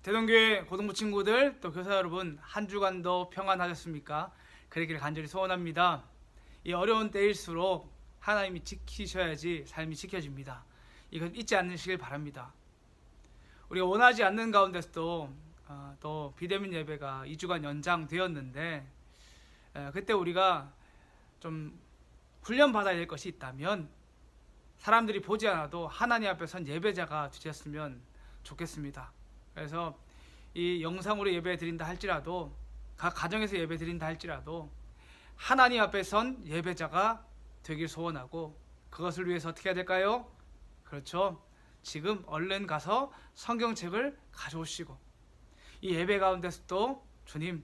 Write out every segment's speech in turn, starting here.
대동교회 고등부 친구들 또 교사 여러분, 한 주간도 평안하셨습니까? 그러기를 간절히 소원합니다. 이 어려운 때일수록 하나님이 지키셔야지 삶이 지켜집니다. 이건 잊지 않으시길 바랍니다. 우리가 원하지 않는 가운데서도 또 비대면 예배가 2주간 연장되었는데, 그때 우리가 좀 훈련받아야 될 것이 있다면 사람들이 보지 않아도 하나님 앞에 선 예배자가 되셨으면 좋겠습니다. 그래서 이 영상으로 예배 드린다 할지라도, 각 가정에서 예배 드린다 할지라도 하나님 앞에 선 예배자가 되길 소원하고, 그것을 위해서 어떻게 해야 될까요? 그렇죠. 지금 얼른 가서 성경책을 가져오시고, 이 예배 가운데서도 주님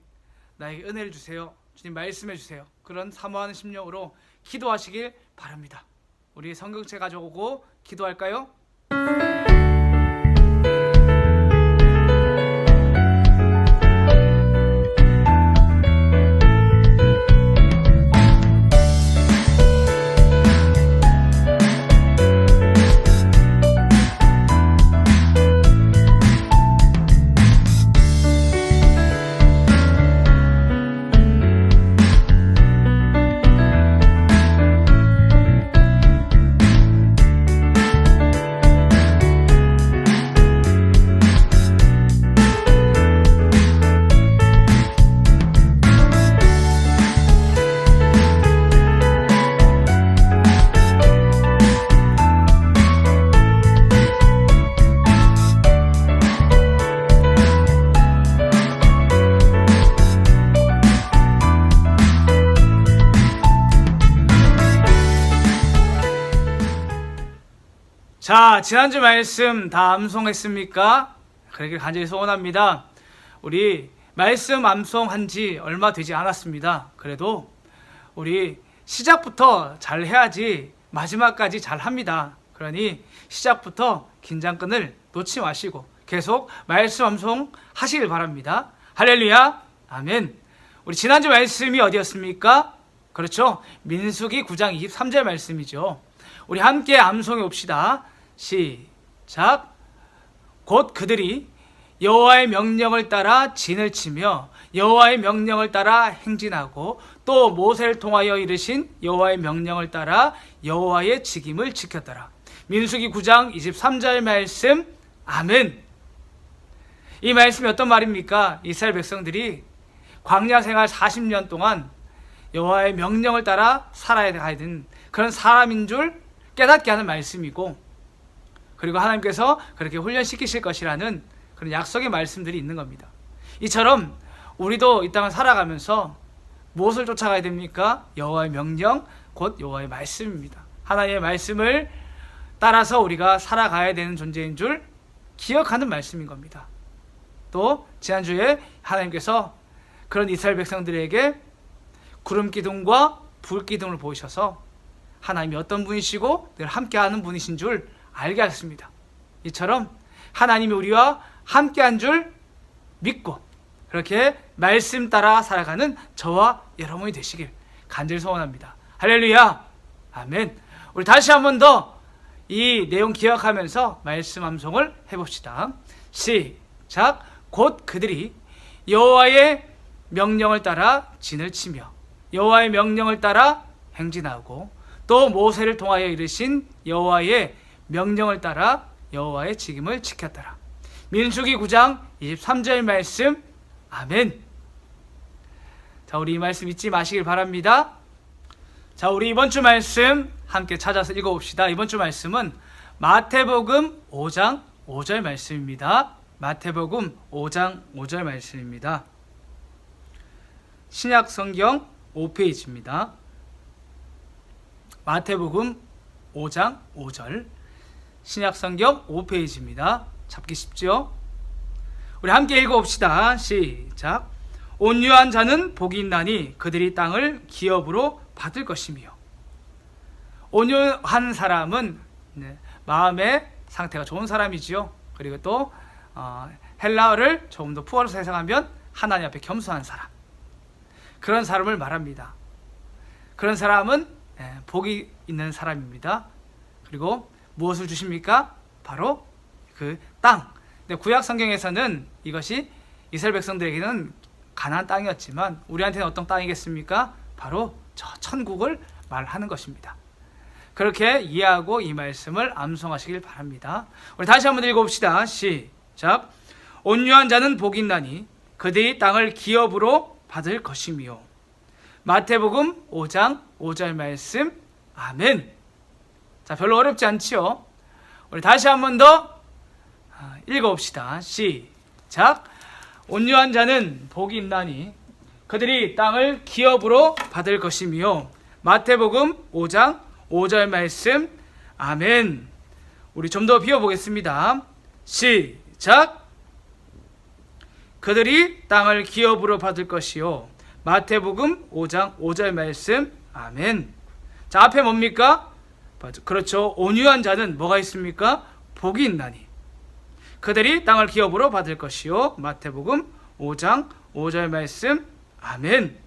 나에게 은혜를 주세요, 주님 말씀해 주세요, 그런 사모하는 심령으로 기도하시길 바랍니다. 우리 성경책 가져오고 기도할까요? 자, 지난주 말씀 다 암송했습니까? 그러길 간절히 소원합니다. 우리 말씀 암송한 지 얼마 되지 않았습니다. 그래도 우리 시작부터 잘 해야지 마지막까지 잘 합니다. 그러니 시작부터 긴장끈을 놓지 마시고 계속 말씀 암송 하시길 바랍니다. 할렐루야, 아멘. 우리 지난주 말씀이 어디였습니까? 그렇죠, 민수기 9장 23절 말씀이죠. 우리 함께 암송해 봅시다. 시작. 곧 그들이 여호와의 명령을 따라 진을 치며 여호와의 명령을 따라 행진하고 또 모세를 통하여 이르신 여호와의 명령을 따라 여호와의 직임을 지켰더라. 민수기 9장 23절 말씀, 아멘. 이 말씀이 어떤 말입니까? 이스라엘 백성들이 광야 생활 40년 동안 여호와의 명령을 따라 살아야 되는 그런 사람인 줄 깨닫게 하는 말씀이고, 그리고 하나님께서 그렇게 훈련시키실 것이라는 그런 약속의 말씀들이 있는 겁니다. 이처럼 우리도 이 땅을 살아가면서 무엇을 쫓아가야 됩니까? 여호와의 명령, 곧 여호와의 말씀입니다. 하나님의 말씀을 따라서 우리가 살아가야 되는 존재인 줄 기억하는 말씀인 겁니다. 또 지난주에 하나님께서 그런 이스라엘 백성들에게 구름 기둥과 불 기둥을 보이셔서 하나님이 어떤 분이시고 늘 함께하는 분이신 줄 알게 하셨습니다. 이처럼 하나님이 우리와 함께한 줄 믿고 그렇게 말씀 따라 살아가는 저와 여러분이 되시길 간절히 소원합니다. 할렐루야, 아멘. 우리 다시 한 번 더 이 내용 기억하면서 말씀 암송을 해봅시다. 시작. 곧 그들이 여호와의 명령을 따라 진을 치며 여호와의 명령을 따라 행진하고 또 모세를 통하여 이르신 여호와의 명령을 따라 여호와의 직임을 지켰더라. 민수기 9장 23절 말씀, 아멘. 자, 우리 이 말씀 잊지 마시길 바랍니다. 자, 우리 이번 주 말씀 함께 찾아서 읽어봅시다. 이번 주 말씀은 마태복음 5장 5절 말씀입니다. 마태복음 5장 5절 말씀입니다. 신약 성경 5페이지입니다. 마태복음 5장 5절, 신약 성경 5페이지입니다. 잡기 쉽죠? 우리 함께 읽어봅시다. 시작. 온유한 자는 복이 있나니 그들이 땅을 기업으로 받을 것이며. 온유한 사람은 마음의 상태가 좋은 사람이지요. 그리고 또 헬라어를 조금 더 풀어서 해석하면 하나님 앞에 겸손한 사람, 그런 사람을 말합니다. 그런 사람은 복이 있는 사람입니다. 그리고 무엇을 주십니까? 바로 그 땅, 근데 구약 성경에서는 이것이 이스라엘 백성들에게는 가나안 땅이었지만 우리한테는 어떤 땅이겠습니까? 바로 저 천국을 말하는 것입니다. 그렇게 이해하고 이 말씀을 암송하시길 바랍니다. 우리 다시 한번 읽어봅시다. 시작. 온유한 자는 복이 있나니 그들이 땅을 기업으로 받을 것이며. 마태복음 5장 5절 말씀. 아멘. 자, 별로 어렵지 않지요? 우리 다시 한번 더 읽어봅시다. 시작. 온유한 자는 복이 있나니 그들이 땅을 기업으로 받을 것이며. 마태복음 5장 5절 말씀. 아멘. 우리 좀 더 비워보겠습니다. 시작. 그들이 땅을 기업으로 받을 것이요. 마태복음 5장 5절 말씀. 아멘. 자, 앞에 뭡니까? 그렇죠. 온유한 자는 뭐가 있습니까? 복이 있나니 그들이 땅을 기업으로 받을 것이요. 마태복음 5장 5절 말씀. 아멘.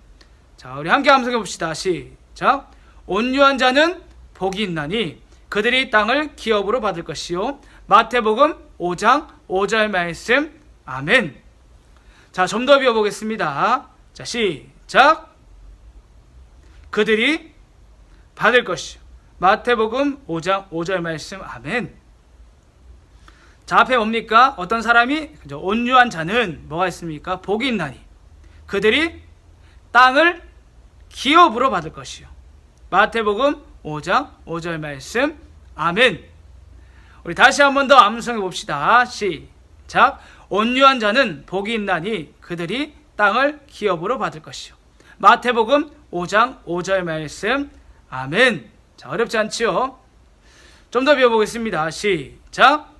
자, 우리 함께 함성해 봅시다. 시작. 온유한 자는 복이 있나니 그들이 땅을 기업으로 받을 것이요. 마태복음 5장 5절 말씀. 아멘. 자, 좀 더 비워보겠습니다. 자, 시작. 그들이 받을 것이요. 마태복음 5장 5절 말씀. 아멘. 자, 앞에 뭡니까? 어떤 사람이 온유한 자는 뭐가 있습니까? 복이 있나니 그들이 땅을 기업으로 받을 것이요. 마태복음 5장 5절 말씀. 아멘. 우리 다시 한번 더 암송해 봅시다. 시작. 온유한 자는 복이 있나니 그들이 땅을 기업으로 받을 것이요. 마태복음 5장 5절 말씀. 아멘. 자, 어렵지 않지요? 좀 더 배워보겠습니다. 시작.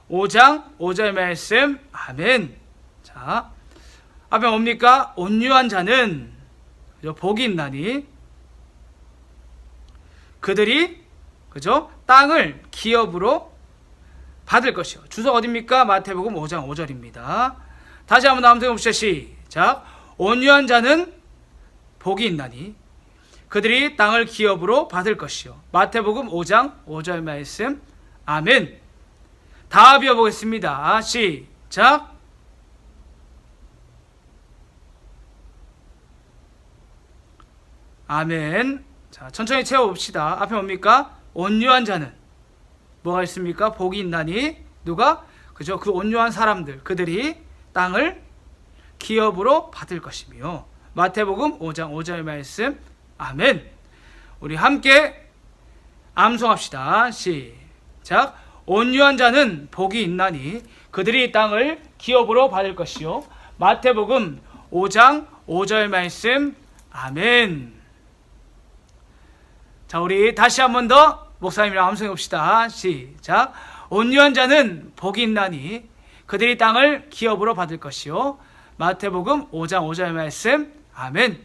5장 5절 말씀. 아멘. 자, 앞에 뭡니까? 온유한 자는 복이 있나니 그들이 땅을 기업으로 받을 것이요. 주소가 어디입니까? 마태복음 5장 5절입니다. 다시 한번 암송해 봅시다. 시작. 온유한 자는 복이 있나니 그들이 땅을 기업으로 받을 것이요. 마태복음 5장 5절 말씀. 아멘. 다 비워보겠습니다. 시작. 아멘. 자, 천천히 채워봅시다. 앞에 뭡니까? 온유한 자는 뭐가 있습니까? 복이 있나니 누가? 그죠? 그 온유한 사람들, 그들이 땅을 기업으로 받을 것이며. 마태복음 5장 5절 말씀. 아멘. 우리 함께 암송합시다. 시작. 온유한 자는 복이 있나니 그들이 땅을 기업으로 받을 것이요. 마태복음 5장 5절 말씀. 아멘. 자, 우리 다시 한번 더 목사님이랑 암송해 봅시다. 시작. 온유한 자는 복이 있나니 그들이 땅을 기업으로 받을 것이요. 마태복음 5장 5절 말씀. 아멘.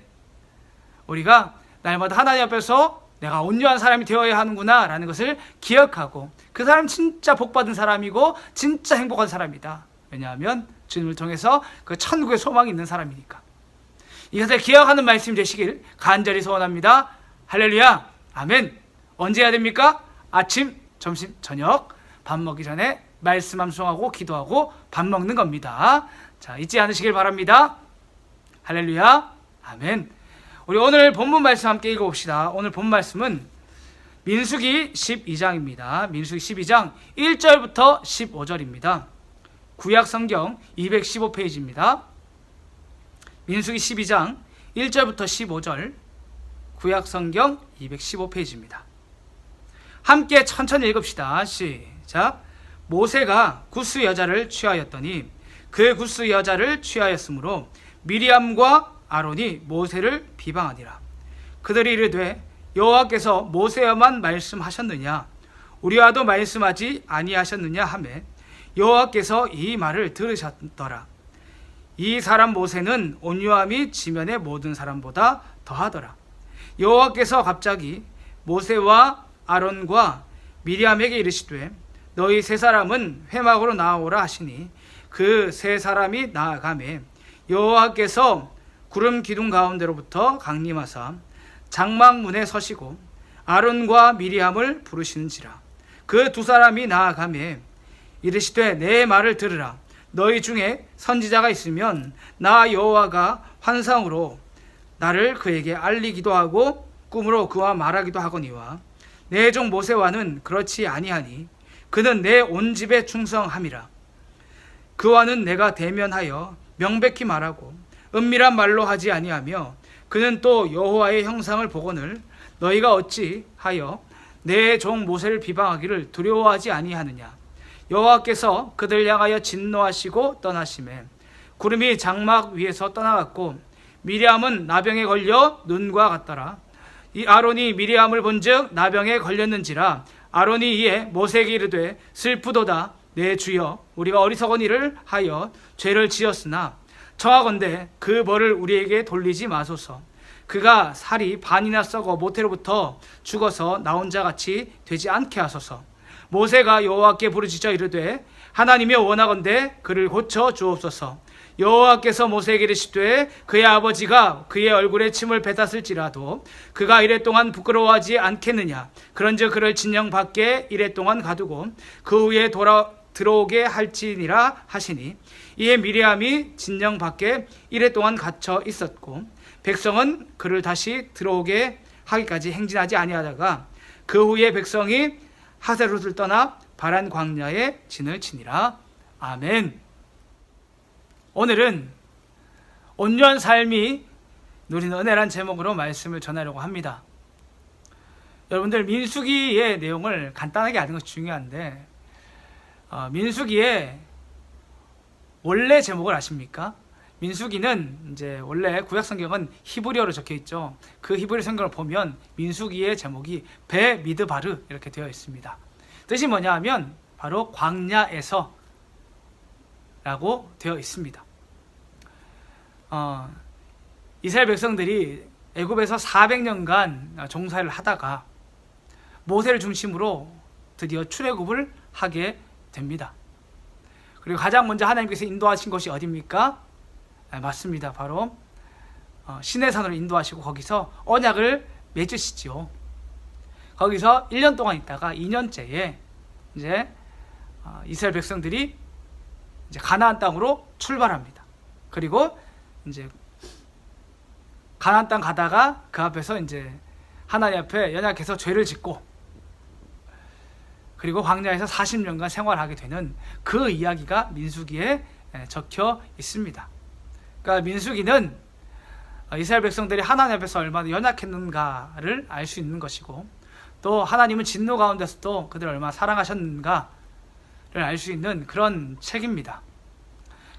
우리가 날마다 하나님 앞에서 내가 온유한 사람이 되어야 하는구나 라는 것을 기억하고, 그 사람 진짜 복받은 사람이고 진짜 행복한 사람이다. 왜냐하면 주님을 통해서 그 천국의 소망이 있는 사람이니까. 이것을 기억하는 말씀이 되시길 간절히 소원합니다. 할렐루야. 아멘. 언제 해야 됩니까? 아침, 점심, 저녁 밥 먹기 전에 말씀 암송하고 기도하고 밥 먹는 겁니다. 자, 잊지 않으시길 바랍니다. 할렐루야. 아멘. 우리 오늘 본문 말씀 함께 읽어봅시다. 오늘 본 말씀은 민수기 12장입니다. 민수기 12장 1절부터 15절입니다. 구약 성경 215페이지입니다. 민수기 12장 1절부터 15절, 구약 성경 215페이지입니다. 함께 천천히 읽읍시다. 시작. 모세가 굿스 여자를 취하였더니 그 굿스 여자를 취하였으므로 미리암과 아론이 모세를 비방하니라. 그들이 이르되 여호와께서 모세와만 말씀하셨느냐 우리와도 말씀하지 아니하셨느냐 하매 여호와께서 이 말을 들으셨더라. 이 사람 모세는 온유함이 지면의 모든 사람보다 더하더라. 여호와께서 갑자기 모세와 아론과 미리암에게 이르시되 너희 세 사람은 회막으로 나아오라 하시니 그 세 사람이 나아가매 여호와께서 구름 기둥 가운데로부터 강림하사 장막문에 서시고 아론과 미리암을 부르시는지라. 그 두 사람이 나아가매 이르시되 내 말을 들으라. 너희 중에 선지자가 있으면 나 여호와가 환상으로 나를 그에게 알리기도 하고 꿈으로 그와 말하기도 하거니와 내 종 모세와는 그렇지 아니하니 그는 내 온 집에 충성함이라. 그와는 내가 대면하여 명백히 말하고 은밀한 말로 하지 아니하며 그는 또 여호와의 형상을 보거늘 너희가 어찌하여 내 종 모세를 비방하기를 두려워하지 아니하느냐. 여호와께서 그들 향하여 진노하시고 떠나시매 구름이 장막 위에서 떠나갔고 미리암은 나병에 걸려 눈과 같더라. 이 아론이 미리암을 본즉 나병에 걸렸는지라. 아론이 이에 모세에게 이르되 슬프도다. 내 주여 우리가 어리석은 일을 하여 죄를 지었으나 청하건대 그 벌을 우리에게 돌리지 마소서. 그가 살이 반이나 썩어 모태로부터 죽어서 나온 자 같이 되지 않게 하소서. 모세가 여호와께 부르짖어 이르되 하나님이 원하건대 그를 고쳐 주옵소서. 여호와께서 모세에게 이르시되 그의 아버지가 그의 얼굴에 침을 뱉었을지라도 그가 이랫동안 부끄러워하지 않겠느냐. 그런즉 그를 진영 밖에 이랫동안 가두고 그 후에 들어오게 할지니라 하시니 이에 미리암이 진영 밖에 이랫동안 갇혀 있었고 백성은 그를 다시 들어오게 하기까지 행진하지 아니하다가 그 후에 백성이 하세롯을 떠나 바란 광야에 진을 치니라. 아멘. 오늘은 온유한 삶이 누리는 은혜란 제목으로 말씀을 전하려고 합니다. 여러분들 민수기의 내용을 간단하게 아는 것이 중요한데 민수기의 원래 제목을 아십니까? 민수기는 이제 원래 구약 성경은 히브리어로 적혀 있죠. 그 히브리 성경을 보면 민수기의 제목이 베미드바르 이렇게 되어 있습니다. 뜻이 뭐냐 하면 바로 광야에서 라고 되어 있습니다. 이스라엘 백성들이 애굽에서 400년간 종살이를 하다가 모세를 중심으로 드디어 출애굽을 하게 됩니다. 그리고 가장 먼저 하나님께서 인도하신 곳이 어디입니까? 맞습니다. 바로 시내산으로 인도하시고 거기서 언약을 맺으시죠. 거기서 1년 동안 있다가 2년째에 이제 이스라엘 백성들이 이제 가나안 땅으로 출발합니다. 그리고 이제 가나안 땅 가다가 그 앞에서 이제 하나님 앞에 연약해서 죄를 짓고 그리고 광야에서 40년간 생활하게 되는 그 이야기가 민수기에 적혀 있습니다. 그러니까 민수기는 이스라엘 백성들이 하나님 앞에서 얼마나 연약했는가를 알 수 있는 것이고 또 하나님은 진노 가운데서도 그들을 얼마나 사랑하셨는가를 알 수 있는 그런 책입니다.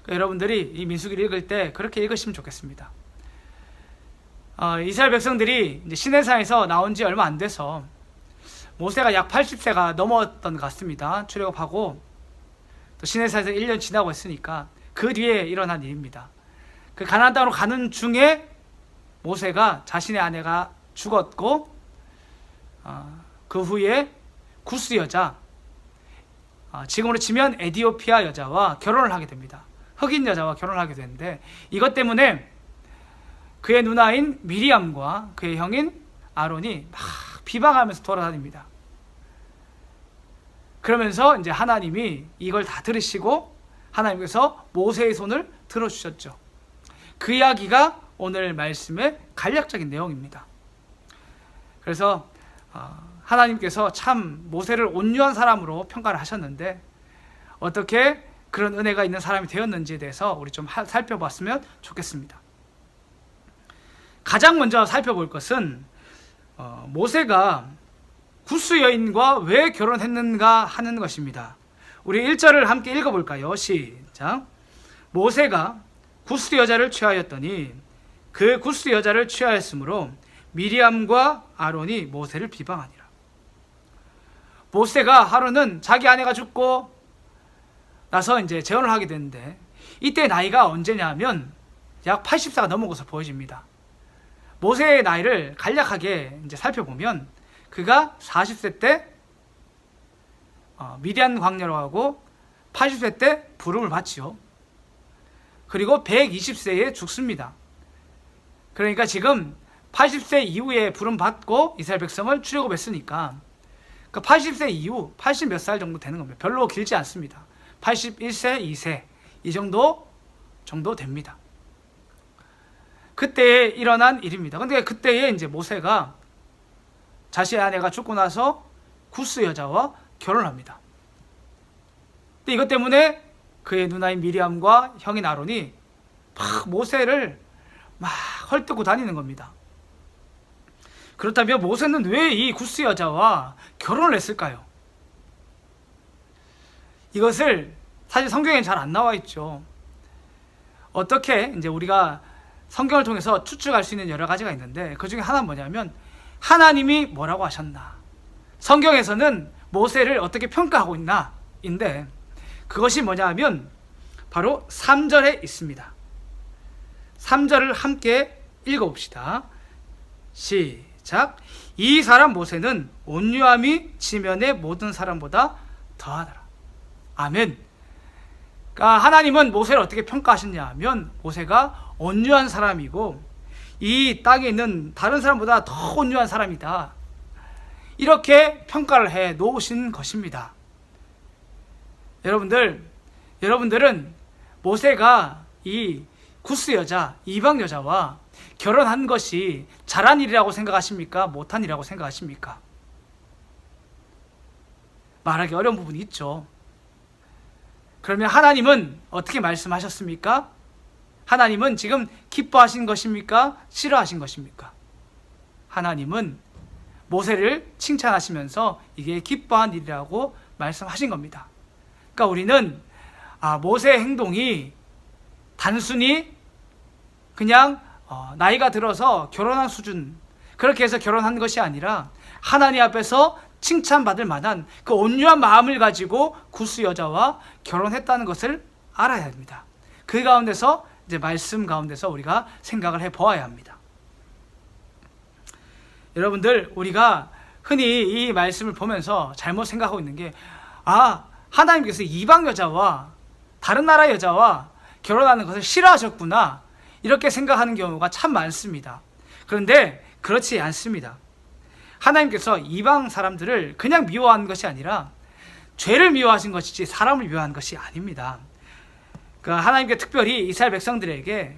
그러니까 여러분들이 이 민수기를 읽을 때 그렇게 읽으시면 좋겠습니다. 이스라엘 백성들이 이제 시내산에서 나온 지 얼마 안 돼서 모세가 약 80세가 넘었던 것 같습니다. 출애굽하고 또 시내산에서 1년 지나고 있으니까 그 뒤에 일어난 일입니다. 그 가나안 땅으로 가는 중에 모세가 자신의 아내가 죽었고 그 후에 구스 여자 지금으로 치면 에디오피아 여자와 결혼을 하게 됩니다. 흑인 여자와 결혼을 하게 되는데 이것 때문에 그의 누나인 미리암과 그의 형인 아론이 막 비방하면서 돌아다닙니다. 그러면서 이제 하나님이 이걸 다 들으시고 하나님께서 모세의 손을 들어주셨죠. 그 이야기가 오늘 말씀의 간략적인 내용입니다. 그래서 하나님께서 참 모세를 온유한 사람으로 평가를 하셨는데 어떻게 그런 은혜가 있는 사람이 되었는지에 대해서 우리 좀 살펴봤으면 좋겠습니다. 가장 먼저 살펴볼 것은 모세가 구스 여인과 왜 결혼했는가 하는 것입니다. 우리 1절을 함께 읽어볼까요? 시작. 모세가 구스 여자를 취하였더니 그 구스 여자를 취하였으므로 미리암과 아론이 모세를 비방하니라. 모세가 하루는 자기 아내가 죽고 나서 이제 재혼을 하게 되는데 이때 나이가 언제냐 하면 약 80세가 넘은 것으로 보여집니다. 모세의 나이를 간략하게 이제 살펴보면 그가 40세 때 미디안 광야로 가고 80세 때 부름을 받지요. 그리고 120세에 죽습니다. 그러니까 지금 80세 이후에 부름 받고 이스라엘 백성을 출애굽했으니까 그러니까 80세 이후 80 몇 살 정도 되는 겁니다. 별로 길지 않습니다. 81세, 2세 이 정도 됩니다. 그때에 일어난 일입니다. 근데 그때에 이제 모세가 자신의 아내가 죽고 나서 구스 여자와 결혼합니다. 근데 이것 때문에 그의 누나인 미리암과 형인 아론이 막 모세를 막 헐뜯고 다니는 겁니다. 그렇다면 모세는 왜 이 구스 여자와 결혼을 했을까요? 이것을 사실 성경에 잘 안 나와 있죠. 어떻게 이제 우리가 성경을 통해서 추측할 수 있는 여러 가지가 있는데 그 중에 하나는 뭐냐면 하나님이 뭐라고 하셨나, 성경에서는 모세를 어떻게 평가하고 있나 인데 그것이 뭐냐 하면 바로 3절에 있습니다. 3절을 함께 읽어봅시다. 시작. 이 사람 모세는 온유함이 지면의 모든 사람보다 더하더라. 아멘. 그러니까 하나님은 모세를 어떻게 평가하셨냐 하면 모세가 온유한 사람이고 이 땅에 있는 다른 사람보다 더 온유한 사람이다, 이렇게 평가를 해 놓으신 것입니다. 여러분들은 모세가 이 구스 여자, 이방 여자와 결혼한 것이 잘한 일이라고 생각하십니까? 못한 일이라고 생각하십니까? 말하기 어려운 부분이 있죠. 그러면 하나님은 어떻게 말씀하셨습니까? 하나님은 지금 기뻐하신 것입니까? 싫어하신 것입니까? 하나님은 모세를 칭찬하시면서 이게 기뻐한 일이라고 말씀하신 겁니다. 그러니까 우리는 모세의 행동이 단순히 그냥 나이가 들어서 결혼한 수준, 그렇게 해서 결혼한 것이 아니라 하나님 앞에서 칭찬받을 만한 그 온유한 마음을 가지고 구스 여자와 결혼했다는 것을 알아야 합니다. 그 가운데서 이제 말씀 가운데서 우리가 생각을 해보아야 합니다. 여러분들, 우리가 흔히 이 말씀을 보면서 잘못 생각하고 있는 게 하나님께서 이방 여자와 다른 나라 여자와 결혼하는 것을 싫어하셨구나, 이렇게 생각하는 경우가 참 많습니다. 그런데 그렇지 않습니다. 하나님께서 이방 사람들을 그냥 미워한 것이 아니라 죄를 미워하신 것이지 사람을 미워한 것이 아닙니다. 그러니까 하나님께 특별히 이스라엘 백성들에게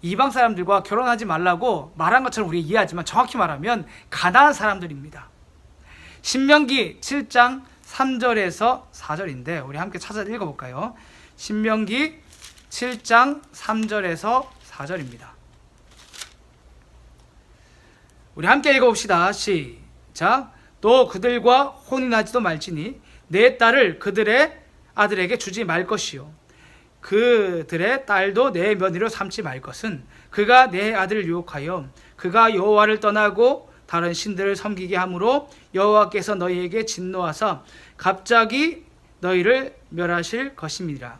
이방 사람들과 결혼하지 말라고 말한 것처럼 우리가 이해하지만 정확히 말하면 가나안 사람들입니다. 신명기 7장 3절에서 4절인데 우리 함께 찾아 읽어볼까요? 신명기 7장 3절에서 4절입니다. 우리 함께 읽어봅시다. 시작. 또 그들과 혼인하지도 말지니 내 딸을 그들의 아들에게 주지 말 것이요 그들의 딸도 내 며느리로 삼지 말 것은 그가 내 아들을 유혹하여 그가 여호와를 떠나고 다른 신들을 섬기게 함으로 여호와께서 너희에게 진노하사 갑자기 너희를 멸하실 것임이라.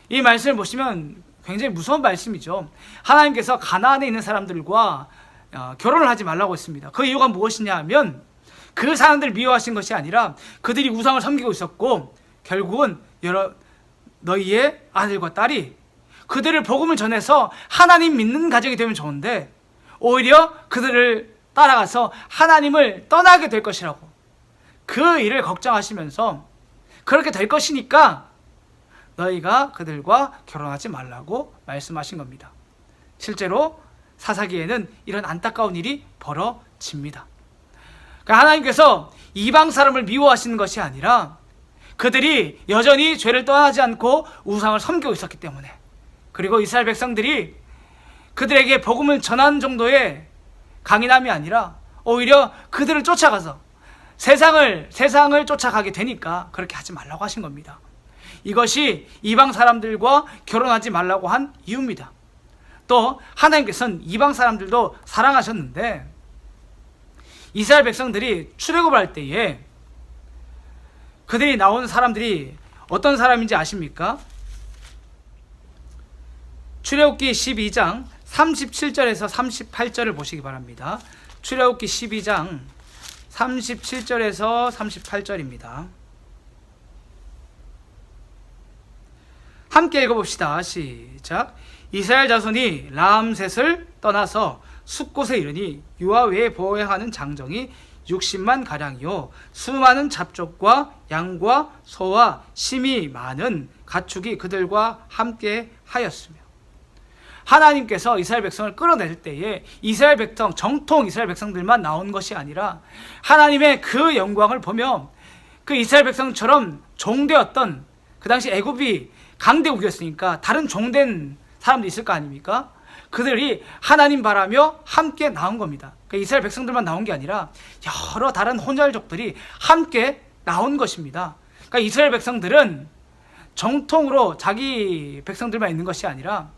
이 말씀을 보시면 굉장히 무서운 말씀이죠. 하나님께서 가나안에 있는 사람들과 결혼을 하지 말라고 했습니다. 그 이유가 무엇이냐 하면 그 사람들을 미워하신 것이 아니라 그들이 우상을 섬기고 있었고 결국은 너희의 아들과 딸이 그들을 복음을 전해서 하나님 믿는 가정이 되면 좋은데 오히려 그들을 따라가서 하나님을 떠나게 될 것이라고, 그 일을 걱정하시면서 그렇게 될 것이니까 너희가 그들과 결혼하지 말라고 말씀하신 겁니다. 실제로 사사기에는 이런 안타까운 일이 벌어집니다. 그러니까 하나님께서 이방 사람을 미워하시는 것이 아니라 그들이 여전히 죄를 떠나지 않고 우상을 섬기고 있었기 때문에, 그리고 이스라엘 백성들이 그들에게 복음을 전하는 정도의 강인함이 아니라 오히려 그들을 쫓아가서 세상을 쫓아가게 되니까 그렇게 하지 말라고 하신 겁니다. 이것이 이방 사람들과 결혼하지 말라고 한 이유입니다. 또 하나님께서는 이방 사람들도 사랑하셨는데 이스라엘 백성들이 출애굽을 할 때에 그들이 나온 사람들이 어떤 사람인지 아십니까? 출애굽기 12장 37절에서 38절을 보시기 바랍니다. 출애굽기 12장 37절에서 38절입니다. 함께 읽어봅시다. 시작. 이스라엘 자손이 라암셋을 떠나서 숲곳에 이르니 유아 외에 보호하는 장정이 60만 가량이요 수많은 잡족과 양과 소와 심이 많은 가축이 그들과 함께 하였으며. 하나님께서 이스라엘 백성을 끌어낼 때에 이스라엘 백성, 정통 이스라엘 백성들만 나온 것이 아니라 하나님의 그 영광을 보며 그 이스라엘 백성처럼 종되었던, 그 당시 애굽이 강대국이었으니까 다른 종된 사람도 있을 거 아닙니까? 그들이 하나님 바라며 함께 나온 겁니다. 그러니까 이스라엘 백성들만 나온 게 아니라 여러 다른 혼혈족들이 함께 나온 것입니다. 그러니까 이스라엘 백성들은 정통으로 자기 백성들만 있는 것이 아니라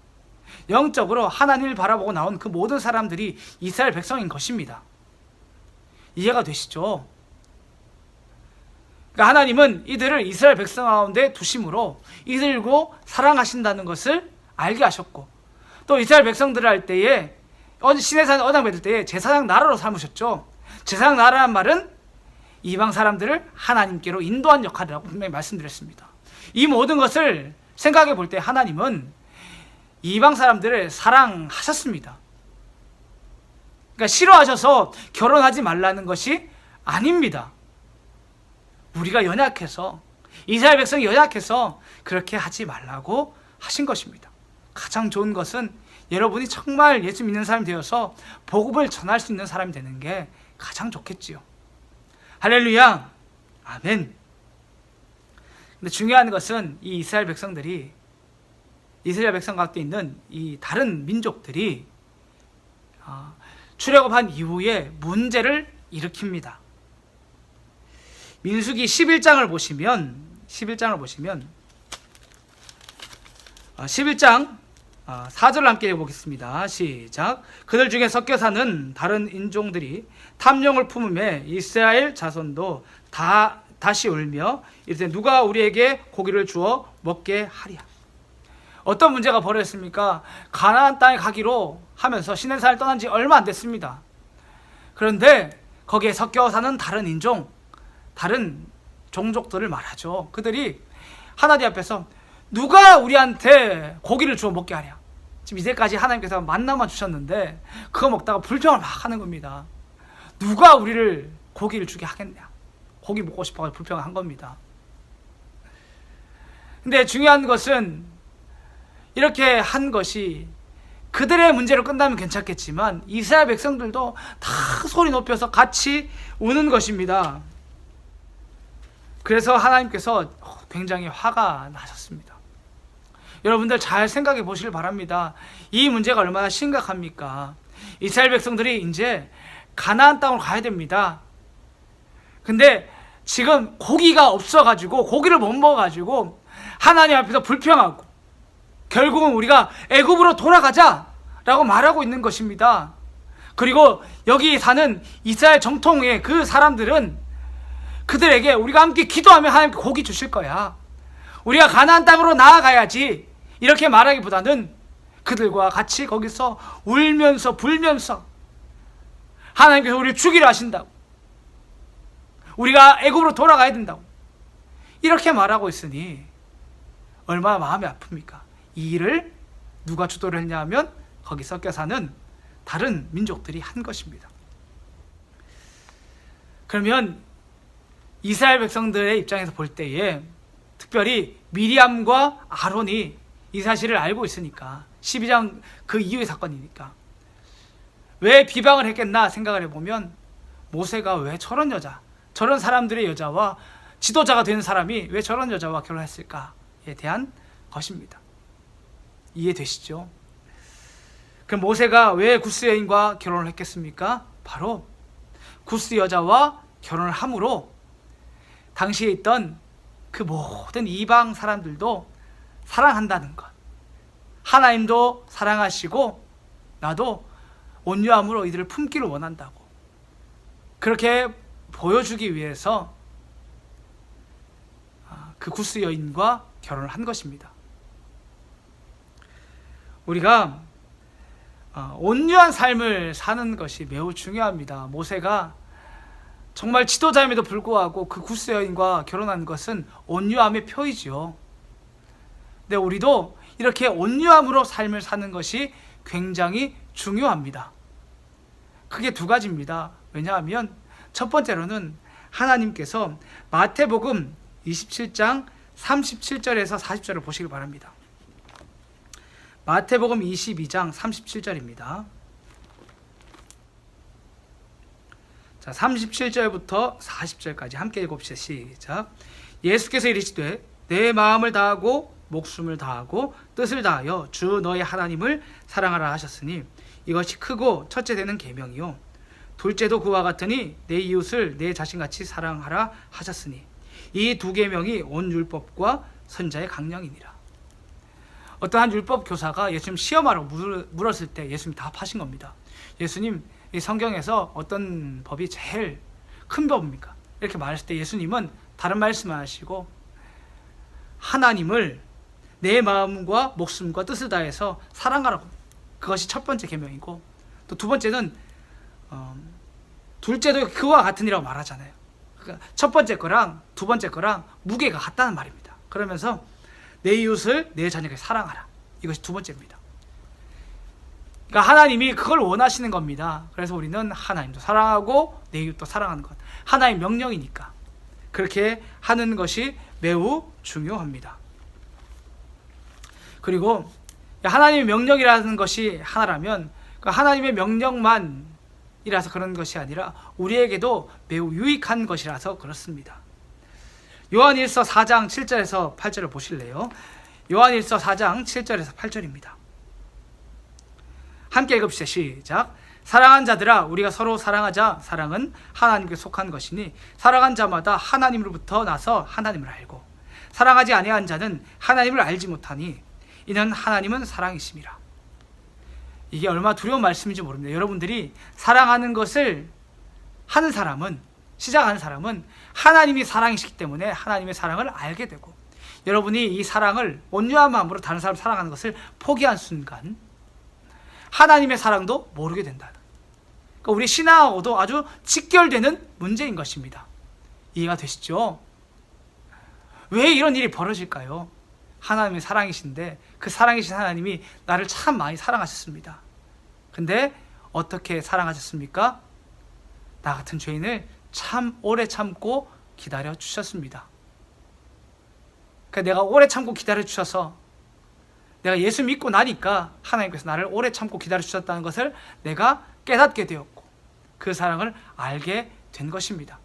영적으로 하나님을 바라보고 나온 그 모든 사람들이 이스라엘 백성인 것입니다. 이해가 되시죠? 그러니까 하나님은 이들을 이스라엘 백성 가운데 두심으로 이들고 사랑하신다는 것을 알게 하셨고, 또 이스라엘 백성들을 할 때에 시내산 언약 맺을 때에 제사장 나라로 삼으셨죠. 제사장 나라란 말은 이방 사람들을 하나님께로 인도한 역할이라고 분명히 말씀드렸습니다. 이 모든 것을 생각해 볼 때 하나님은 이방 사람들을 사랑하셨습니다. 그러니까 싫어하셔서 결혼하지 말라는 것이 아닙니다. 우리가 연약해서, 이스라엘 백성이 연약해서 그렇게 하지 말라고 하신 것입니다. 가장 좋은 것은 여러분이 정말 예수 믿는 사람이 되어서 복음을 전할 수 있는 사람이 되는 게 가장 좋겠지요. 할렐루야, 아멘. 근데 중요한 것은 이 이스라엘 백성들이, 이스라엘 백성 가운데 있는 이 다른 민족들이 출애굽한 이후에 문제를 일으킵니다. 민수기 11장을 보시면 11장 4절을 함께 읽어보겠습니다. 시작. 그들 중에 섞여 사는 다른 인종들이 탐욕을 품음에 이스라엘 자손도 다시 울며 이르되 누가 우리에게 고기를 주어 먹게 하랴. 어떤 문제가 벌어졌습니까? 가나안 땅에 가기로 하면서 시내산을 떠난 지 얼마 안 됐습니다. 그런데 거기에 섞여 사는 다른 인종, 다른 종족들을 말하죠. 그들이 하나님 앞에서 누가 우리한테 고기를 주어 먹게 하랴. 지금 이제까지 하나님께서 만나만 주셨는데 그거 먹다가 불평을 막 하는 겁니다. 누가 우리를 고기를 주게 하겠냐. 고기 먹고 싶어서 불평을 한 겁니다. 근데 중요한 것은 이렇게 한 것이 그들의 문제로 끝나면 괜찮겠지만 이스라엘 백성들도 다 소리 높여서 같이 우는 것입니다. 그래서 하나님께서 굉장히 화가 나셨습니다. 여러분들 잘 생각해 보시길 바랍니다. 이 문제가 얼마나 심각합니까? 이스라엘 백성들이 이제 가나안 땅으로 가야 됩니다. 근데 지금 고기가 없어가지고, 고기를 못 먹어가지고 하나님 앞에서 불평하고 결국은 우리가 애굽으로 돌아가자라고 말하고 있는 것입니다. 그리고 여기 사는 이스라엘 정통의 그 사람들은 그들에게 우리가 함께 기도하면 하나님께 고기 주실 거야, 우리가 가나안 땅으로 나아가야지, 이렇게 말하기보다는 그들과 같이 거기서 울면서 불면서 하나님께서 우리를 죽이려 하신다고, 우리가 애굽으로 돌아가야 된다고 이렇게 말하고 있으니 얼마나 마음이 아픕니까? 이 일을 누가 주도를 했냐 하면 거기 섞여 사는 다른 민족들이 한 것입니다. 그러면 이스라엘 백성들의 입장에서 볼 때에 특별히 미리암과 아론이 이 사실을 알고 있으니까, 12장 그 이후의 사건이니까 왜 비방을 했겠나 생각을 해보면, 모세가 왜 저런 여자, 저런 사람들의 여자와 지도자가 되는 사람이 왜 저런 여자와 결혼했을까에 대한 것입니다. 이해되시죠? 그럼 모세가 왜 구스 여인과 결혼을 했겠습니까? 바로 구스 여자와 결혼을 함으로 당시에 있던 그 모든 이방 사람들도 사랑한다는 것, 하나님도 사랑하시고 나도 온유함으로 이들을 품기를 원한다고, 그렇게 보여주기 위해서 그 구스 여인과 결혼을 한 것입니다. 우리가 온유한 삶을 사는 것이 매우 중요합니다. 모세가 정말 지도자임에도 불구하고 그 구스 여인과 결혼한 것은 온유함의 표이지요. 근데 우리도 이렇게 온유함으로 삶을 사는 것이 굉장히 중요합니다. 크게 두 가지입니다. 왜냐하면 첫 번째로는 하나님께서 마태복음 27장 37절에서 40절을 보시길 바랍니다. 마태복음 22장 37절입니다. 자, 37절부터 40절까지 함께 읽어봅시다. 시작. 예수께서 이르시되 내 마음을 다하고 목숨을 다하고 뜻을 다하여 주 너의 하나님을 사랑하라 하셨으니 이것이 크고 첫째 되는 계명이요 둘째도 그와 같으니 내 이웃을 내 자신같이 사랑하라 하셨으니 이 두 계명이 온 율법과 선지자의 강령이니라. 어떠한 율법 교사가 예수님 시험하라고 물었을 때 예수님 답하신 겁니다. 예수님, 이 성경에서 어떤 법이 제일 큰 법입니까? 이렇게 말했을 때 예수님은 다른 말씀을 하시고 하나님을 내 마음과 목숨과 뜻을 다해서 사랑하라고, 그것이 첫 번째 계명이고 또 두 번째는 둘째도 그와 같으니라고 말하잖아요. 그러니까 첫 번째 거랑 두 번째 거랑 무게가 같다는 말입니다. 그러면서 내 이웃을 내 자녀에게 사랑하라, 이것이 두 번째입니다. 그러니까 하나님이 그걸 원하시는 겁니다. 그래서 우리는 하나님도 사랑하고 내 이웃도 사랑하는 것, 하나의 명령이니까 그렇게 하는 것이 매우 중요합니다. 그리고 하나님의 명령이라는 것이 하나라면 하나님의 명령만이라서 그런 것이 아니라 우리에게도 매우 유익한 것이라서 그렇습니다. 요한일서 4장 7절에서 8절을 보실래요? 요한일서 4장 7절에서 8절입니다. 함께 읽읍시다. 시작. 사랑한 자들아 우리가 서로 사랑하자. 사랑은 하나님께 속한 것이니 사랑한 자마다 하나님으로부터 나서 하나님을 알고 사랑하지 아니한 자는 하나님을 알지 못하니 이는 하나님은 사랑이심이라. 이게 얼마나 두려운 말씀인지 모릅니다. 여러분들이 사랑하는 것을 하는 사람은, 시작하는 사람은 하나님이 사랑이시기 때문에 하나님의 사랑을 알게 되고, 여러분이 이 사랑을 온유한 마음으로 다른 사람을 사랑하는 것을 포기한 순간 하나님의 사랑도 모르게 된다. 그러니까 우리 신앙하고도 아주 직결되는 문제인 것입니다. 이해가 되시죠? 왜 이런 일이 벌어질까요? 하나님의 사랑이신데 그 사랑이신 하나님이 나를 참 많이 사랑하셨습니다. 근데 어떻게 사랑하셨습니까? 나 같은 죄인을 참 오래 참고 기다려 주셨습니다. 그러니까 내가 오래 참고 기다려 주셔서 내가 예수 믿고 나니까 하나님께서 나를 오래 참고 기다려 주셨다는 것을 내가 깨닫게 되었고 그 사랑을 알게 된 것입니다.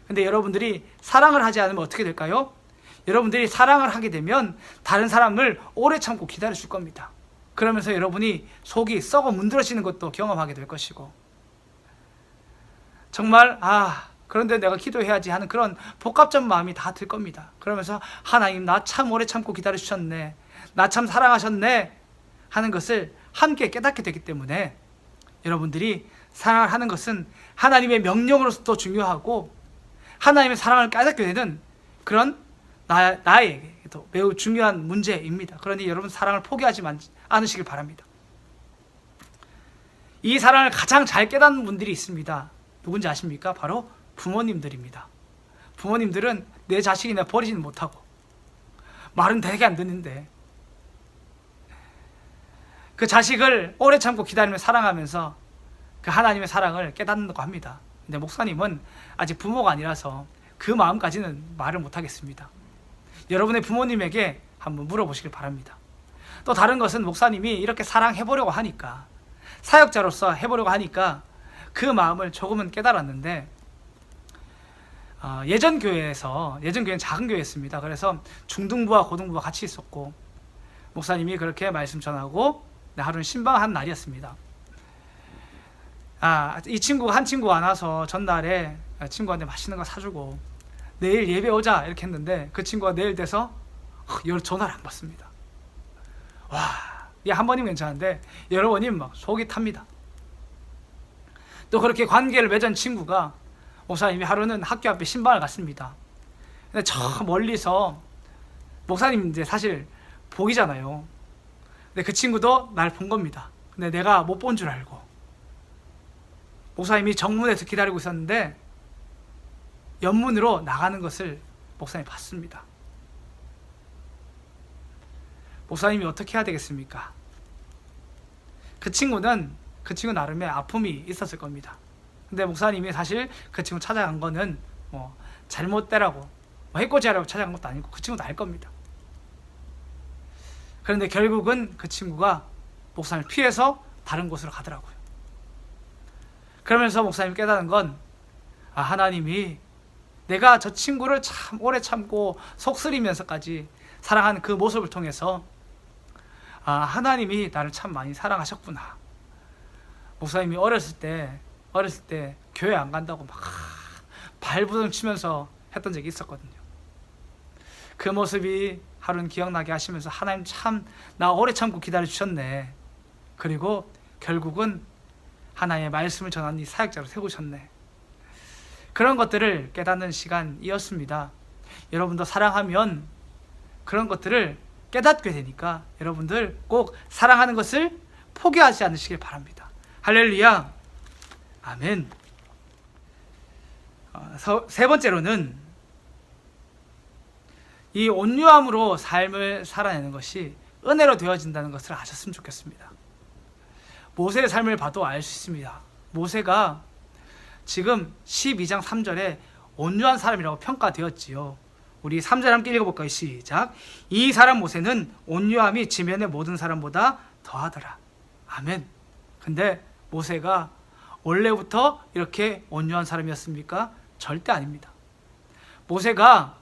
근데 여러분들이 사랑을 하지 않으면 어떻게 될까요? 여러분들이 사랑을 하게 되면 다른 사람을 오래 참고 기다려 줄 겁니다. 그러면서 여러분이 속이 썩어 문드러지는 것도 경험하게 될 것이고, 정말 그런데 내가 기도해야지 하는 그런 복잡한 마음이 다 들 겁니다. 그러면서 하나님 나 참 오래 참고 기다려 주셨네, 나 참 사랑하셨네 하는 것을 함께 깨닫게 되기 때문에 여러분들이 사랑을 하는 것은 하나님의 명령으로서도 중요하고 하나님의 사랑을 깨닫게 되는 그런 나에게도 매우 중요한 문제입니다. 그러니 여러분 사랑을 포기하지 않으시길 바랍니다. 이 사랑을 가장 잘 깨닫는 분들이 있습니다. 누군지 아십니까? 바로 부모님들입니다. 부모님들은 내 자식이 내가 버리지는 못하고 말은 되게 안 듣는데 그 자식을 오래 참고 기다리며 사랑하면서 그 하나님의 사랑을 깨닫는다고 합니다. 근데 목사님은 아직 부모가 아니라서 그 마음까지는 말을 못하겠습니다. 여러분의 부모님에게 한번 물어보시길 바랍니다. 또 다른 것은 목사님이 이렇게 사랑해보려고 하니까, 사역자로서 해보려고 하니까 그 마음을 조금은 깨달았는데, 예전 교회는 작은 교회였습니다. 그래서 중등부와 고등부가 같이 있었고 목사님이 그렇게 말씀 전하고 하루는 신방한 날이었습니다. 한 친구가 안 와서 전날에 친구한테 맛있는 거 사주고 내일 예배 오자 이렇게 했는데 그 친구가 내일 돼서 전화를 안 받습니다. 한 번이면 괜찮은데 여러 번이면 막 속이 탑니다. 또 그렇게 관계를 맺은 친구가 목사님이 하루는 학교 앞에 신방을 갔습니다. 근데 저 멀리서 목사님 이제 사실 보이잖아요. 근데 그 친구도 날 본 겁니다. 근데 내가 못 본 줄 알고 목사님이 정문에서 기다리고 있었는데 옆문으로 나가는 것을 목사님이 봤습니다. 목사님이 어떻게 해야 되겠습니까? 그 친구 나름의 아픔이 있었을 겁니다. 근데 목사님이 사실 그 친구 찾아간 거는 뭐 잘못되라고 해코지하라고 찾아간 것도 아니고 그 친구도 알 겁니다. 그런데 결국은 그 친구가 목사님을 피해서 다른 곳으로 가더라고요. 그러면서 목사님이 깨달은 건 하나님이 내가 저 친구를 참 오래 참고 속쓰리면서까지 사랑하는 그 모습을 통해서 하나님이 나를 참 많이 사랑하셨구나. 목사님이 어렸을 때 교회 안 간다고 막 발부둥 치면서 했던 적이 있었거든요. 그 모습이 하루는 기억나게 하시면서 하나님 참 나 오래 참고 기다려주셨네. 그리고 결국은 하나님의 말씀을 전하는 이 사역자로 세우셨네. 그런 것들을 깨닫는 시간이었습니다. 여러분도 사랑하면 그런 것들을 깨닫게 되니까 여러분들 꼭 사랑하는 것을 포기하지 않으시길 바랍니다. 할렐루야. 아멘. 세 번째로는 이 온유함으로 삶을 살아내는 것이 은혜로 되어진다는 것을 아셨으면 좋겠습니다. 모세의 삶을 봐도 알 수 있습니다. 모세가 지금 12장 3절에 온유한 사람이라고 평가되었지요. 우리 3절 함께 읽어볼까요? 시작. 이 사람 모세는 온유함이 지면의 모든 사람보다 더하더라. 아멘. 근데 모세가 원래부터 이렇게 온유한 사람이었습니까? 절대 아닙니다. 모세가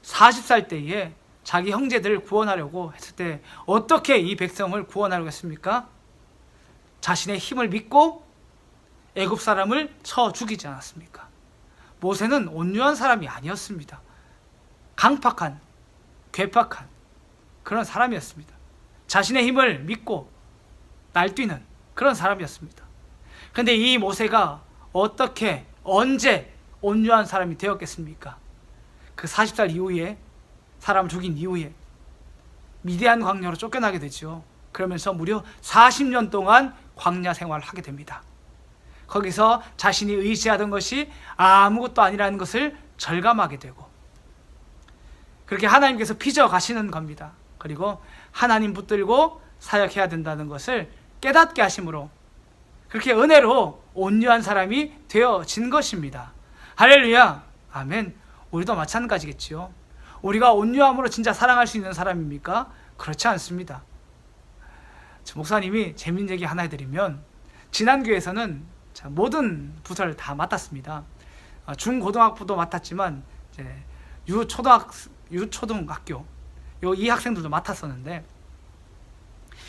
40살 때에 자기 형제들을 구원하려고 했을 때 어떻게 이 백성을 구원하려고 했습니까? 자신의 힘을 믿고 애굽 사람을 쳐 죽이지 않았습니까? 모세는 온유한 사람이 아니었습니다. 강팍한, 괴팍한 그런 사람이었습니다. 자신의 힘을 믿고 날뛰는 그런 사람이었습니다. 그런데 이 모세가 어떻게 언제 온유한 사람이 되었겠습니까? 그 40살 이후에 사람을 죽인 이후에 미디안 광야로 쫓겨나게 되죠. 그러면서 무려 40년 동안 광야 생활을 하게 됩니다. 거기서 자신이 의지하던 것이 아무것도 아니라는 것을 절감하게 되고 그렇게 하나님께서 빚어 가시는 겁니다. 그리고 하나님 붙들고 사역해야 된다는 것을 깨닫게 하심으로 그렇게 은혜로 온유한 사람이 되어진 것입니다. 할렐루야. 아멘. 우리도 마찬가지겠지요. 우리가 온유함으로 진짜 사랑할 수 있는 사람입니까? 그렇지 않습니다. 목사님이 재밌는 얘기 하나 해드리면 지난 교회에서는 모든 부서를 다 맡았습니다. 중고등학부도 맡았지만 이제 유초등학교 이 학생들도 맡았었는데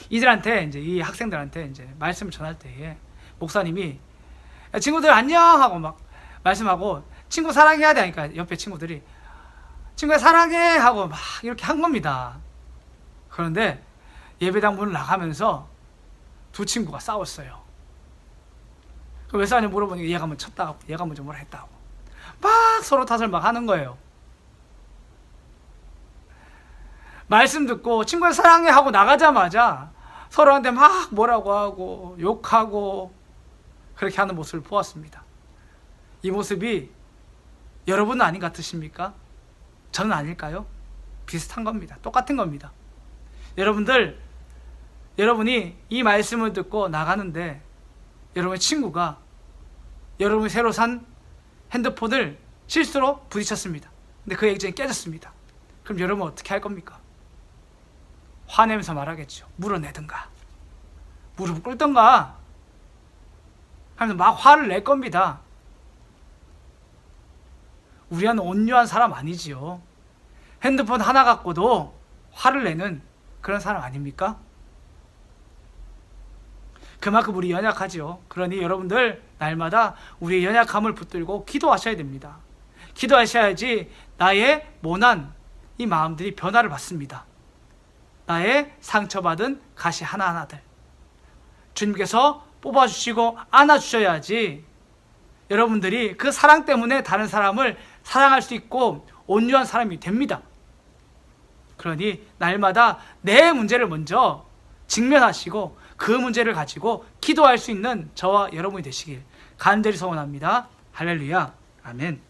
이들한테 이제 이 학생들한테 이제 말씀을 전할 때에 목사님이 친구들 안녕 하고 막 말씀하고 친구 사랑해야 되니까 옆에 친구들이 친구야 사랑해 하고 막 이렇게 한 겁니다. 그런데 예배당 문을 나가면서 두 친구가 싸웠어요. 왜 싸우냐 물어보니까 얘가 먼저 쳤다고 얘가 먼저 뭐라 했다고 막 서로 탓을 막 하는 거예요. 말씀 듣고 친구야 사랑해 하고 나가자마자 서로한테 막 뭐라고 하고 욕하고 그렇게 하는 모습을 보았습니다. 이 모습이 여러분은 아닌 것 같으십니까? 저는 아닐까요? 비슷한 겁니다. 똑같은 겁니다. 여러분이 이 말씀을 듣고 나가는데 여러분의 친구가 여러분이 새로 산 핸드폰을 실수로 부딪혔습니다. 근데 그 액정이 깨졌습니다. 그럼 여러분 어떻게 할 겁니까? 화내면서 말하겠죠. 물어내든가 무릎을 꿇든가 하면서 막 화를 낼 겁니다. 우리는 온유한 사람 아니지요. 핸드폰 하나 갖고도 화를 내는 그런 사람 아닙니까? 그만큼 우리 연약하지요. 그러니 여러분들 날마다 우리의 연약함을 붙들고 기도하셔야 됩니다. 기도하셔야지 나의 모난 이 마음들이 변화를 받습니다. 나의 상처받은 가시 하나하나들 주님께서 뽑아주시고 안아주셔야지 여러분들이 그 사랑 때문에 다른 사람을 사랑할 수 있고 온유한 사람이 됩니다. 그러니 날마다 내 문제를 먼저 직면하시고 그 문제를 가지고 기도할 수 있는 저와 여러분이 되시길 간절히 소원합니다. 할렐루야. 아멘.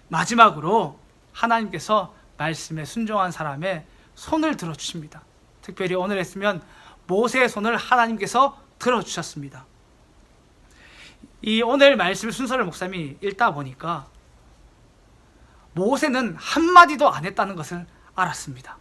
마지막으로 하나님께서 말씀에 순종한 사람의 손을 들어주십니다. 특별히 오늘 했으면 모세의 손을 하나님께서 들어주셨습니다. 이 오늘 말씀 순서를 목사님이 읽다 보니까 모세는 한마디도 안 했다는 것을 알았습니다.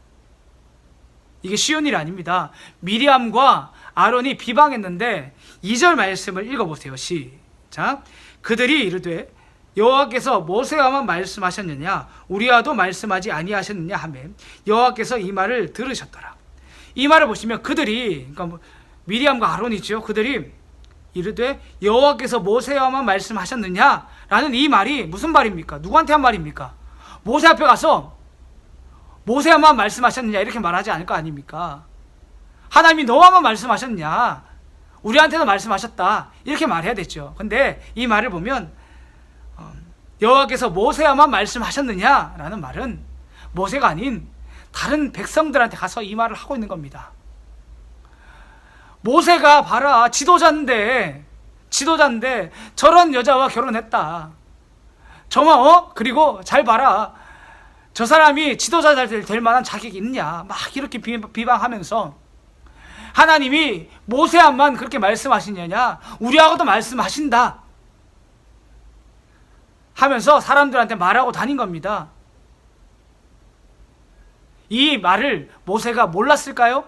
이게 쉬운 일이 아닙니다. 미리암과 아론이 비방했는데 2절 말씀을 읽어보세요. 시작. 그들이 이르되 여호와께서 모세와만 말씀하셨느냐 우리와도 말씀하지 아니하셨느냐 하며 여호와께서 이 말을 들으셨더라. 이 말을 보시면 그들이, 그러니까 미리암과 아론이죠. 그들이 이르되 여호와께서 모세와만 말씀하셨느냐 라는 이 말이 무슨 말입니까? 누구한테 한 말입니까? 모세 앞에 가서 모세와만 말씀하셨느냐 이렇게 말하지 않을 거 아닙니까? 하나님이 너와만 말씀하셨냐, 우리한테도 말씀하셨다 이렇게 말해야 됐죠. 근데 이 말을 보면 여호와께서 모세와만 말씀하셨느냐 라는 말은 모세가 아닌 다른 백성들한테 가서 이 말을 하고 있는 겁니다. 모세가 봐라, 지도자인데 저런 여자와 결혼했다. 정말 그리고 잘 봐라, 저 사람이 지도자 될 만한 자격이 있냐, 막 이렇게 비방하면서 하나님이 모세와만 그렇게 말씀하시느냐, 우리하고도 말씀하신다 하면서 사람들한테 말하고 다닌 겁니다. 이 말을 모세가 몰랐을까요?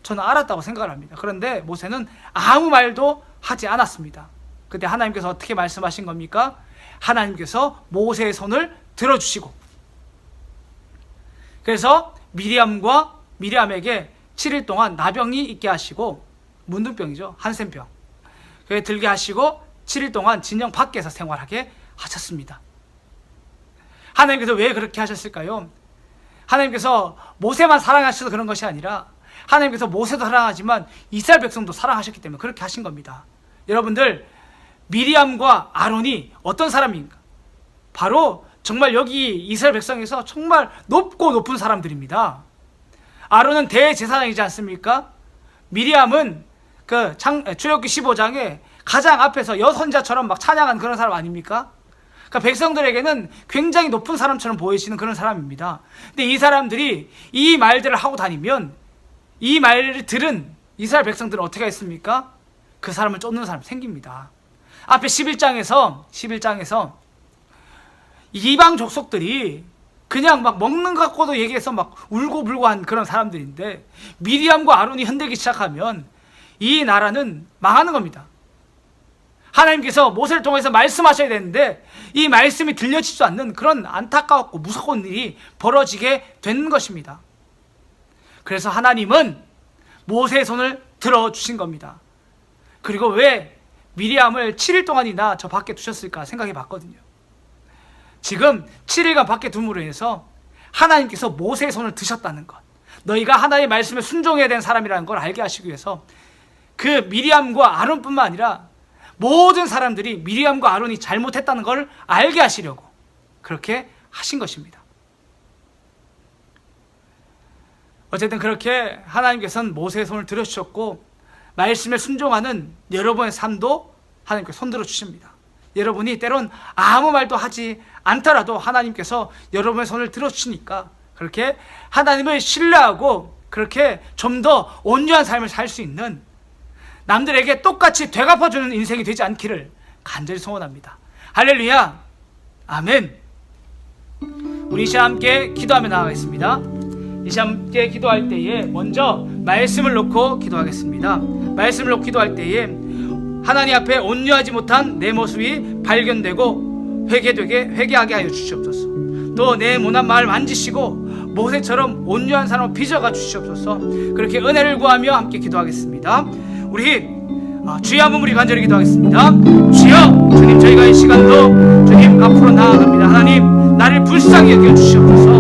저는 알았다고 생각을 합니다. 그런데 모세는 아무 말도 하지 않았습니다. 그때 하나님께서 어떻게 말씀하신 겁니까? 하나님께서 모세의 손을 들어주시고, 그래서 미리암에게 7일 동안 나병이 있게 하시고, 문둥병이죠, 한센병, 그게 들게 하시고 7일 동안 진영 밖에서 생활하게 하셨습니다. 하나님께서 왜 그렇게 하셨을까요? 하나님께서 모세만 사랑하셔서 그런 것이 아니라 하나님께서 모세도 사랑하지만 이스라엘 백성도 사랑하셨기 때문에 그렇게 하신 겁니다. 여러분들, 미리암과 아론이 어떤 사람인가? 바로 정말 여기 이스라엘 백성에서 정말 높은 사람들입니다. 아론은 대제사장이지 않습니까? 미리암은 출애굽기 15장에 가장 앞에서 여선자처럼 막 찬양한 그런 사람 아닙니까? 그러니까 백성들에게는 굉장히 높은 사람처럼 보이시는 그런 사람입니다. 근데 이 사람들이 이 말들을 하고 다니면 이 말을 들은 이스라엘 백성들은 어떻게 했습니까? 그 사람을 쫓는 사람이 생깁니다. 앞에 11장에서 이방 족속들이 그냥 막 먹는 것 갖고도 얘기해서 막 울고불고 한 그런 사람들인데, 미리암과 아론이 흔들기 시작하면 이 나라는 망하는 겁니다. 하나님께서 모세를 통해서 말씀하셔야 되는데 이 말씀이 들려지지 않는 그런 안타까웠고 무서운 일이 벌어지게 된 것입니다. 그래서 하나님은 모세의 손을 들어주신 겁니다. 그리고 왜 미리암을 7일 동안이나 저 밖에 두셨을까 생각해 봤거든요. 지금 7일간 밖에 둠으로 인해서 하나님께서 모세의 손을 드셨다는 것, 너희가 하나님의 말씀에 순종해야 되는 사람이라는 걸 알게 하시기 위해서 그 미리암과 아론뿐만 아니라 모든 사람들이 미리암과 아론이 잘못했다는 걸 알게 하시려고 그렇게 하신 것입니다. 어쨌든 그렇게 하나님께서는 모세의 손을 들어주셨고, 말씀에 순종하는 여러분의 삶도 하나님께서 손들어 주십니다. 여러분이 때론 아무 말도 하지 않더라도 하나님께서 여러분의 손을 들어주시니까 그렇게 하나님을 신뢰하고 그렇게 좀 더 온유한 삶을 살 수 있는, 남들에게 똑같이 되갚아주는 인생이 되지 않기를 간절히 소원합니다. 할렐루야, 아멘. 우리 이 시간 함께 기도하며 나아가겠습니다. 이 시간 함께 기도할 때에 먼저 말씀을 놓고 기도하겠습니다. 말씀을 놓고 기도할 때에 하나님 앞에 온유하지 못한 내 모습이 발견되고 회개하게 하여 주시옵소서. 또 내 모난 마음을 만지시고 모세처럼 온유한 사람을 빚어가 주시옵소서. 그렇게 은혜를 구하며 함께 기도하겠습니다. 우리 주여 한번 우리 간절히 기도하겠습니다. 주여, 주님, 저희가 이 시간도 주님 앞으로 나아갑니다. 하나님, 나를 불쌍히 여겨 주시옵소서.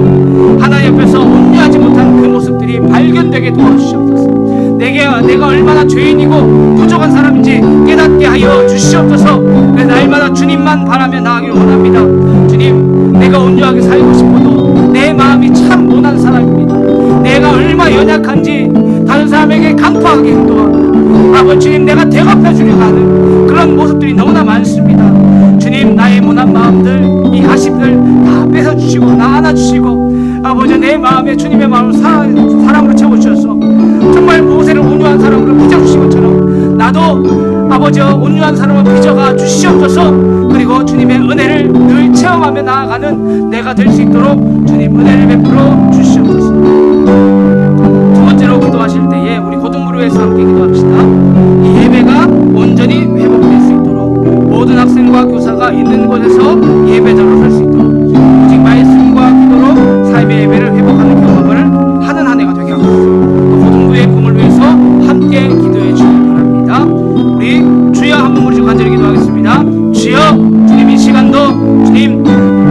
하나님 앞에서 온유하지 못한 그 모습들이 발견되게 도와주시옵소서. 내가 얼마나 죄인이고 부족한 사람인지 깨닫게 하여 주시옵소서. 그래서 날마다 주님만 바라며 나아가기를 원합니다. 주님, 내가 온유하게 살고 싶어도 내 마음이 참 모난 사람입니다. 내가 얼마나 연약한지 다른 사람에게 강팍하게 행동하고, 아버지 주님, 내가 대갚아 주려고 하는 그런 모습들이 너무나 많습니다. 주님, 나의 모난 마음들, 이 가십들 다 뺏어주시고 나 안아주시고, 아버지 내 마음에 주님의 마음을 사랑으로 채워주셔서 정말 모세를 온유한 사람으로 빚어주신 것처럼 나도 아버지 온유한 사람을 빚어가 주시옵소서. 그리고 주님의 은혜를 늘 체험하며 나아가는 내가 될 수 있도록 주님 은혜를 베풀어 주시옵소서. 두 번째로 기도하실 때에 우리 고등부를 위해서 함께 기도합시다. 이 예배가 온전히 회복될 수 있도록 모든 학생과 교사가 있는 곳에서 예배자로 설 수 있도록 오직 말씀과 기도로 삶의 예배를 회복하는 경험을 하는 한 해가 되게 하고 고등부의 꿈을 위해서 함께 기도해 주시기 바랍니다. 우리 주여 한 몸을 주고 간절히 기도하겠습니다. 주여, 주님 이 시간도 주님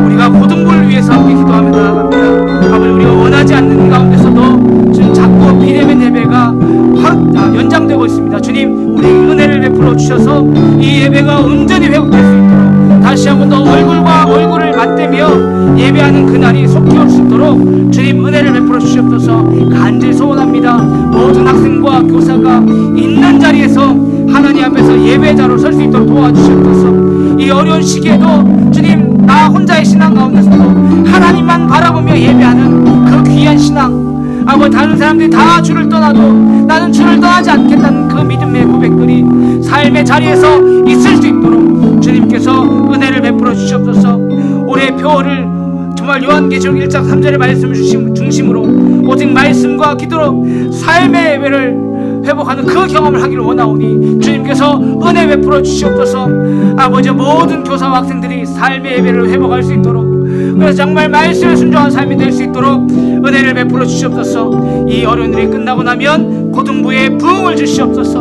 우리가 고등부를 위해서 함께 기도하며 나아갑니다. 아버지 우리가 원하지 않는 가운데서도 지금 자꾸 비대면 예배가 연장되고 있습니다. 주님 우리 은혜를 베풀어 주셔서 이 예배가 온전히 회복될 수 있도록 다시 한 번 더 얼굴과 얼굴을 맞대며 예배하는 그날이 속히 올 수 있도록 주님 은혜를 베풀어 주시옵소서. 간절히 소원합니다. 모든 학생과 교사가 있는 자리에서 하나님 앞에서 예배자로 설 수 있도록 도와주시옵소서. 이 어려운 시기에도 주님 나 혼자의 신앙 가운데서도 하나님만 바라보며 예배하는 그 귀한 신앙 아버지 다른 사람들이 다 주를 떠나도 나는 주를 떠나지 않겠다는 그 믿음의 고백들이 삶의 자리에서 있을 수 있도록 주님께서 은혜를 베풀어 주시옵소서. 올해 표어를 정말 요한계시록 1장 3절의 말씀을 중심으로 오직 말씀과 기도로 삶의 예배를 회복하는 그 경험을 하기를 원하오니 주님께서 은혜 베풀어 주시옵소서. 아버지 모든 교사와 학생들이 삶의 예배를 회복할 수 있도록 그래서 정말 말씀에 순종한 삶이 될 수 있도록 은혜를 베풀어 주시옵소서. 이 어려운 일이 끝나고 나면 고등부에 부흥을 주시옵소서.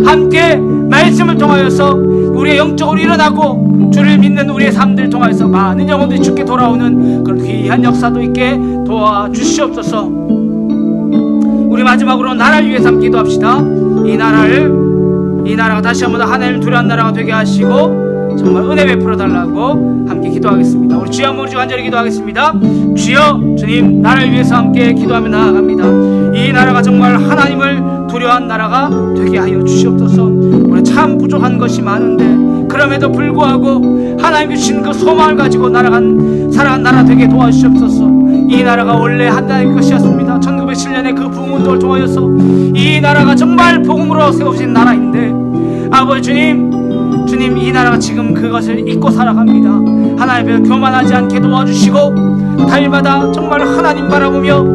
함께 말씀을 통하여서 우리의 영적으로 일어나고 주를 믿는 우리의 삶들을 통하여서 많은 영혼들이 주께 돌아오는 그런 귀한 역사도 있게 도와주시옵소서. 우리 마지막으로 나라를 위해서 함께 기도합시다. 이 나라가 다시 한번 하나님을 두려워하는 나라가 되게 하시고 정말 은혜 베풀어 달라고 함께 기도하겠습니다. 우리 주여 한번 간절히 기도하겠습니다. 주여, 주님 나라를 위해서 함께 기도하며 나아갑니다. 이 나라가 정말 하나님을 두려워하는 나라가 되게 하여 주시옵소서. 우리 참 부족한 것이 많은데 그럼에도 불구하고 하나님이 주신 그 소망을 가지고 살아간 나라 되게 도와주시옵소서. 이 나라가 원래 하나님의 것이었습니다. 1907년에 그 부흥운동을 통하여서 이 나라가 정말 복음으로 세우신 나라인데 아버지 주님 이 나라가 지금 그것을 잊고 살아갑니다. 하나님 앞에 교만하지 않게 도와주시고 달마다 정말 하나님 바라보며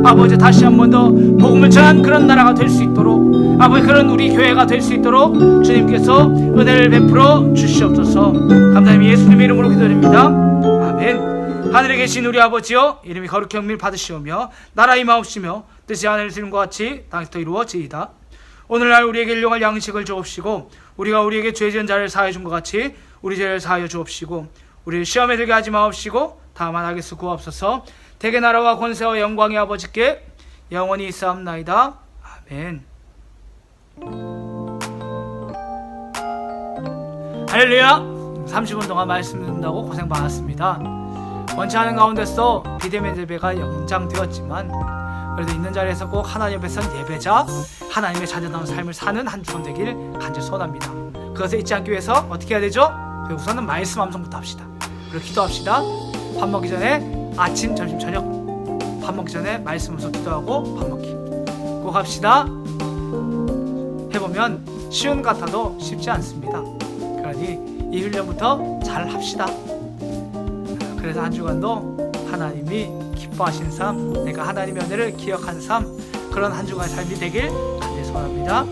아버지 다시 한 번 더 복음을 전한 그런 나라가 될 수 있도록 아버지 그런 우리 교회가 될 수 있도록 주님께서 은혜를 베풀어 주시옵소서. 감사합니다. 예수님의 이름으로 기도드립니다. 아멘. 하늘에 계신 우리 아버지여 이름이 거룩히 영밀 받으시오며 나라 임하옵시며 뜻이 하늘에서 이룬 것 같이 땅에서도 이루어지이다. 오늘날 우리에게 일용할 양식을 주옵시고 우리가 우리에게 죄 지은 자를 사하여 준 것 같이 우리 죄를 사하여 주옵시고 우리를 시험에 들게 하지 마옵시고 다만 악에서 구하옵소서. 대개 나라와 권세와 영광이 아버지께 영원히 있사옵나이다. 아멘. 할렐루야. 30분 동안 말씀 듣는다고 고생 많았습니다. 원치 않은 가운데서 비대면 예배가 연장되었지만 그래도 있는 자리에서 꼭 하나님 앞에 선 예배자 하나님의 자녀다운 삶을 사는 한 주간 되길 간절히 소원합니다. 그것을 잊지 않기 위해서 어떻게 해야 되죠? 우선은 말씀 암송부터 합시다. 그리고 기도합시다. 밥 먹기 전에 아침, 점심, 저녁 밥 먹기 전에 말씀으로 기도하고 밥 먹기 꼭 합시다. 해보면 쉬운 것 같아도 쉽지 않습니다. 그러니 이 훈련부터 잘 합시다. 그래서 한 주간도 하나님이 기뻐하시는 삶, 내가 하나님의 은혜를 기억하는 삶, 그런 한 주간의 삶이 되길 간절히 소원합니다.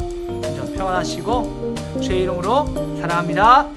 평안하시고 주의 이름으로 사랑합니다.